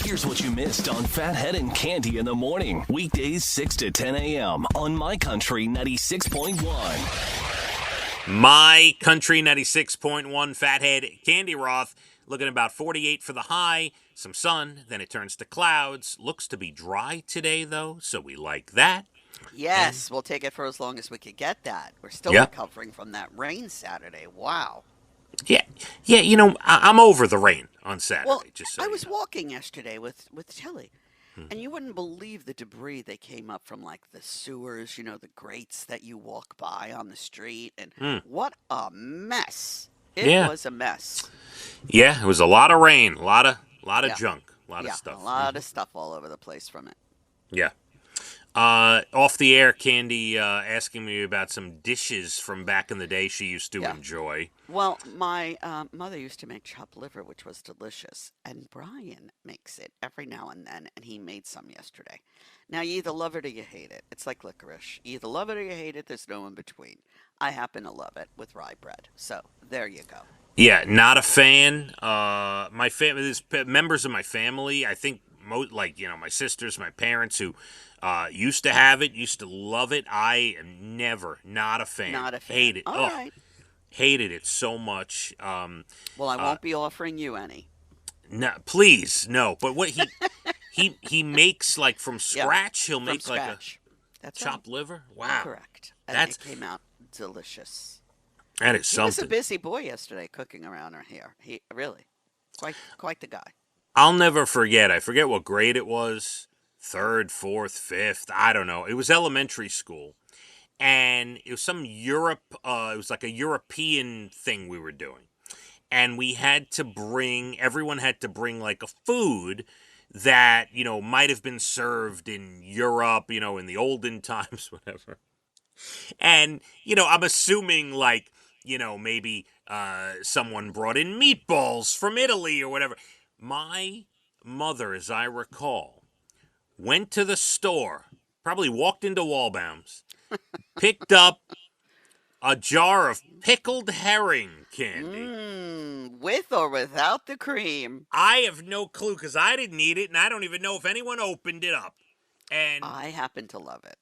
Here's what you missed on Phathead and Cande in the morning. Weekdays 6 to 10 a.m. on My Country 96.1. My Country 96.1, Phathead, Cande Roth, looking about 48 for the high, some sun, then it turns to clouds. Looks to be dry today, though, so we like that. Yes, we'll take it for as long as we could get that. We're still Yep. recovering from that rain Saturday. Wow. Yeah, I'm over the rain on Saturday. Well, just so I you was know. walking yesterday with Tilly, and you wouldn't believe the debris that came up from like the sewers, the grates that you walk by on the street, and what a mess. It Yeah. was a mess. Yeah, it was a lot of rain, a lot of Yeah. junk, a lot Yeah, of stuff. a lot of stuff all over the place from it. Yeah. Off the air, Cande asking me about some dishes from back in the day she used to Yeah. enjoy. Well, my mother used to make chopped liver, which was delicious, and Brian makes it every now and then, and he made some yesterday. Now, you either love it or you hate it. It's like licorice. You either love it or you hate it. There's no in between. I happen to love it with rye bread. So, there you go. Yeah, not a fan. My family, there's members of my family, I think, my sisters, my parents who used to have it, used to love it. I am not a fan. Not a fan. Hate it. All right. Hated it so much. Well, I won't be offering you any. No, please, no. But what he makes like from scratch. He'll From make scratch. like That's a chopped liver. Wow, correct. And That's- it came out delicious. that is He was a something. busy boy yesterday cooking around here. He really, quite the guy. I'll never forget. I forget what grade it was. 3rd, 4th, 5th. I don't know. It was elementary school. And it was some Europe, it was like a European thing we were doing. And everyone had to bring like a food that, might have been served in Europe, in the olden times, whatever. And, I'm assuming like, maybe someone brought in meatballs from Italy or whatever. My mother, as I recall, went to the store, probably walked into Walbaum's, picked up a jar of pickled herring candy. With or without the cream. I have no clue because I didn't eat it, and I don't even know if anyone opened it up. And I happen to love it.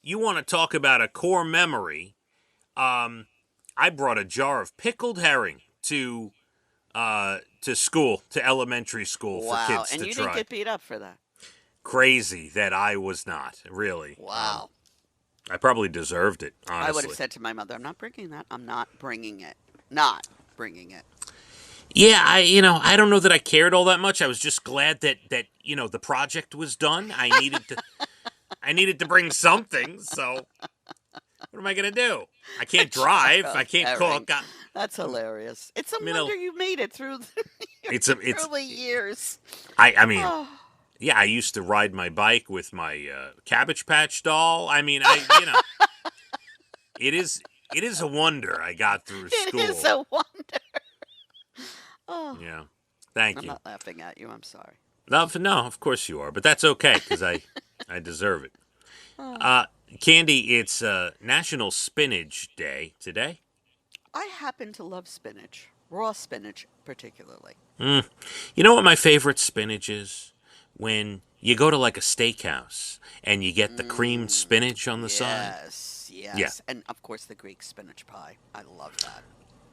you want to talk about a core memory? I brought a jar of pickled herring to school, to elementary school for kids and to you try. didn't get beat up for that. Crazy that I was not, really. Wow. I probably deserved it, honestly. I would have said to my mother, I'm not bringing that. I'm not bringing it. Not bringing it. Yeah, I don't know that I cared all that much. I was just glad that the project was done. I needed to bring something, so what am I going to do? I can't drive. I can't cook. That's hilarious. It's a wonder you made it through the years. I mean, yeah, I used to ride my bike with my Cabbage Patch doll. I mean, it is a wonder I got through school. It is a wonder. Oh. Yeah. Thank I'm you. not laughing at you. I'm sorry. No, of course you are, but that's okay because I deserve it. Cande, it's National Spinach Day today. I happen to love spinach, raw spinach particularly. You know what my favorite spinach is? When you go to like a steakhouse and you get the creamed spinach on the side. Yes. Yeah. And of course the Greek spinach pie. I love that.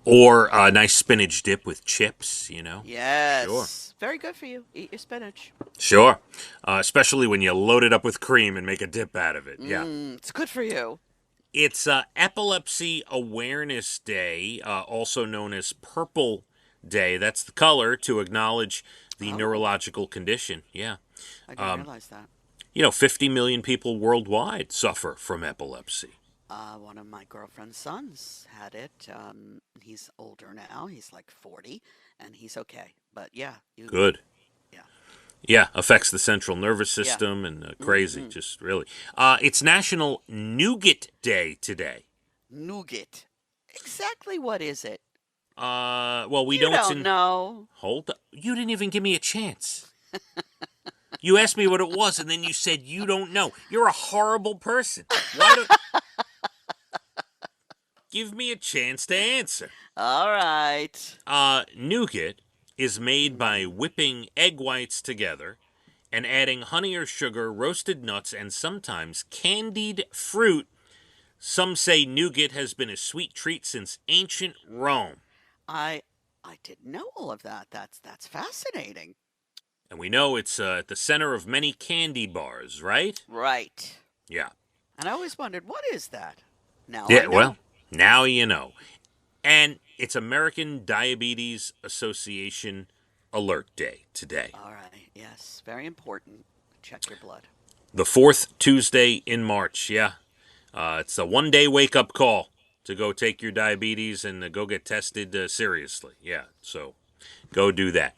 Or a nice spinach dip with chips, Yes. Sure. Very good for you. Eat your spinach. Sure. Especially when you load it up with cream and make a dip out of it. Yeah. It's good for you. It's Epilepsy Awareness Day, also known as Purple Day. That's the color to acknowledge the neurological condition. Yeah. I didn't realize that. 50 million people worldwide suffer from epilepsy. One of my girlfriend's sons had it. He's older now. He's like 40, and he's okay. But yeah. Good. Yeah. Yeah, affects the central nervous system and crazy, just really. It's National Nougat Day today. Nougat. Exactly what is it? Well, we You don't know. Hold up. You didn't even give me a chance. You asked me what it was, and then you said you don't know. You're a horrible person. Why don't... Give me a chance to answer. All right. Nougat is made by whipping egg whites together and adding honey or sugar, roasted nuts, and sometimes candied fruit. Some say nougat has been a sweet treat since ancient Rome. I I didn't know all of that. That's fascinating. And we know it's at the center of many candy bars, right? Right. Yeah. And I always wondered, what is that? Now I Yeah, know. well, now you know. And it's American Diabetes Association Alert Day today. All right. Yes. Very important. Check your blood. The fourth Tuesday in March, yeah. It's a one-day wake-up call to go take your diabetes and go get tested seriously. Yeah, so go do that.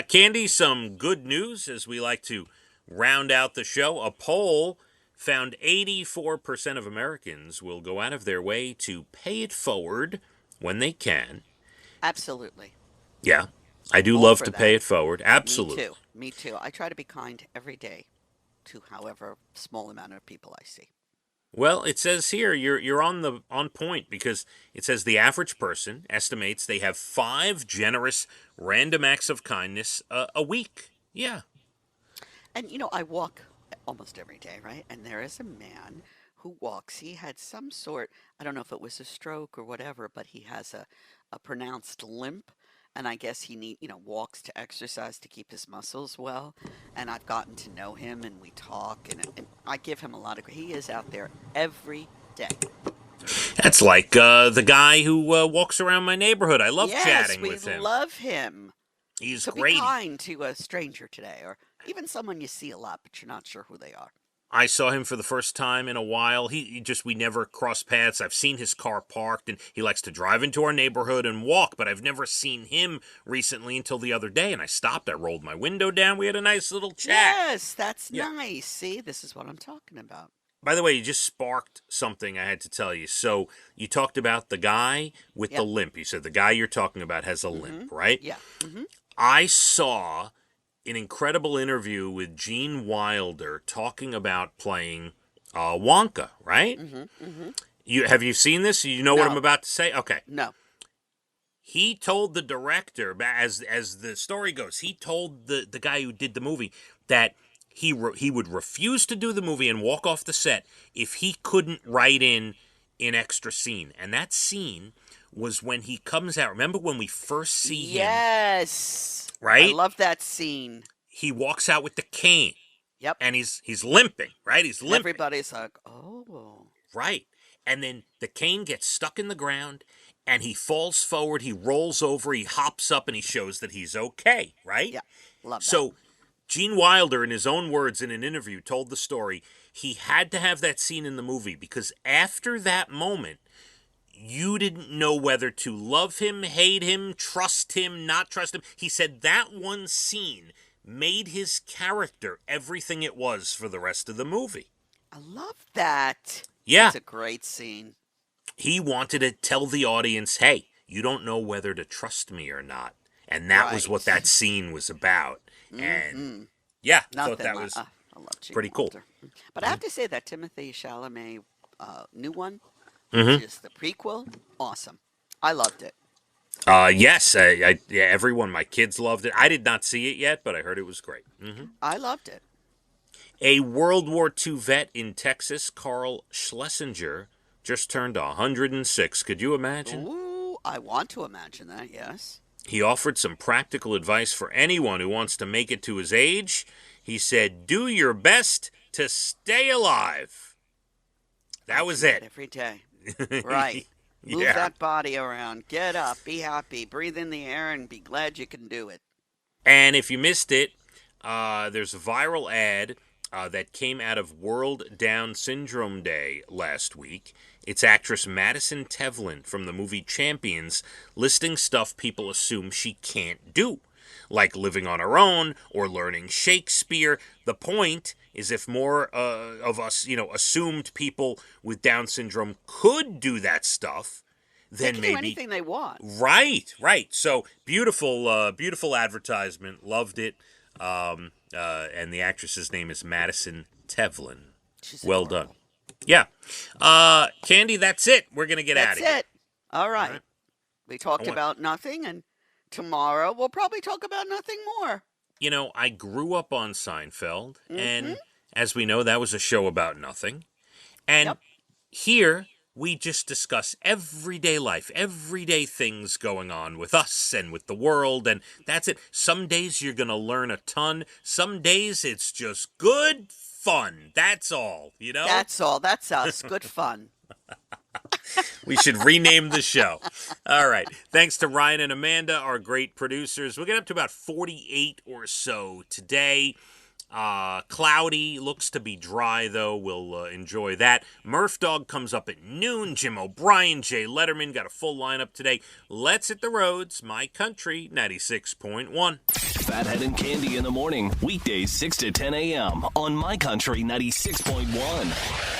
Candy, some good news as we like to round out the show. A poll found 84% of Americans will go out of their way to pay it forward when they can. Absolutely. Yeah, I do All love for to that. pay it forward. Me Absolutely. too. Me too. I try to be kind every day to however small amount of people I see. Well, it says here you're on point because it says the average person estimates they have 5 generous random acts of kindness a week. Yeah. And I walk almost every day, right? And there is a man who walks. He had some sort, I don't know if it was a stroke or whatever, but he has a pronounced limp. And I guess he walks to exercise to keep his muscles well. And I've gotten to know him and we talk and I give him a lot of, he is out there every day. That's like the guy who walks around my neighborhood. I love Yes, chatting we with him. love him. He's So be great. kind to a stranger today or even someone you see a lot, but you're not sure who they are. I saw him for the first time in a while. We never crossed paths. I've seen his car parked, and he likes to drive into our neighborhood and walk, but I've never seen him recently until the other day, and I stopped. I rolled my window down. We had a nice little chat. Yes, that's Yeah. nice. See, this is what I'm talking about. By the way, you just sparked something I had to tell you. So you talked about the guy with the Yep. limp. You said the guy you're talking about has a limp, right? Yeah. I saw an incredible interview with Gene Wilder talking about playing Wonka, right? Have you seen this? You know what I'm No. about to say? Okay. No. He told the director, as the story goes, he told the guy who did the movie that he would refuse to do the movie and walk off the set if he couldn't write in an extra scene. And that scene was when he comes out. Remember when we first see him, Yes. I right? love that scene. He walks out with the cane. Yep. And he's limping, right? He's And limping. everybody's like, oh. Right. And then the cane gets stuck in the ground and he falls forward, he rolls over, he hops up and he shows that he's okay, right? Yeah. Love that. So Gene Wilder, in his own words in an interview, told the story he had to have that scene in the movie because after that moment, you didn't know whether to love him, hate him, trust him, not trust him. He said that one scene made his character everything it was for the rest of the movie. I love that. Yeah. It's a great scene. He wanted to tell the audience, hey, you don't know whether to trust me or not. And that was what Right. that scene was about. And yeah, I thought Nothing that like was I love Gene pretty cool. Wilder. But I have to say that Timothy Chalamet new one, Mm-hmm. which is the prequel, awesome. I loved it. Yes, yeah, everyone, my kids loved it. I did not see it yet, but I heard it was great. I loved it. A World War II vet in Texas, Carl Schlesinger, just turned 106. Could you imagine? Ooh, I want to imagine that, yes. He offered some practical advice for anyone who wants to make it to his age. He said, do your best to stay alive. That was it. Every day. Right. Move Yeah. that body around. Get up. Be happy. Breathe in the air and be glad you can do it. And if you missed it, there's a viral ad that came out of World Down Syndrome Day last week. It's actress Madison Tevlin from the movie Champions listing stuff people assume she can't do, like living on her own or learning Shakespeare. The point is if more of us, assumed people with Down syndrome could do that stuff, They then can maybe do anything they want. Right. So beautiful advertisement. Loved it. And the actress's name is Madison Tevlin. She's Well adorable. done. Yeah. Candy, that's it. We're gonna get out That's of here. it. All right. right. We talked I want- about nothing, and tomorrow we'll probably talk about nothing more. I grew up on Seinfeld, Mm-hmm. and as we know, that was a show about nothing. And Yep. here, we just discuss everyday life, everyday things going on with us and with the world, and that's it. Some days you're going to learn a ton. Some days it's just good fun. That's all, That's all. That's us. Good fun. We should rename the show. All right. Thanks to Ryan and Amanda, our great producers. We'll get up to about 48 or so today. Cloudy, looks to be dry, though. We'll enjoy that. Murph Dog comes up at noon. Jim O'Brien, Jay Letterman, got a full lineup today. Let's hit the roads. My Country 96.1. Phathead and Cande in the morning, weekdays 6 to 10 a.m. on My Country 96.1.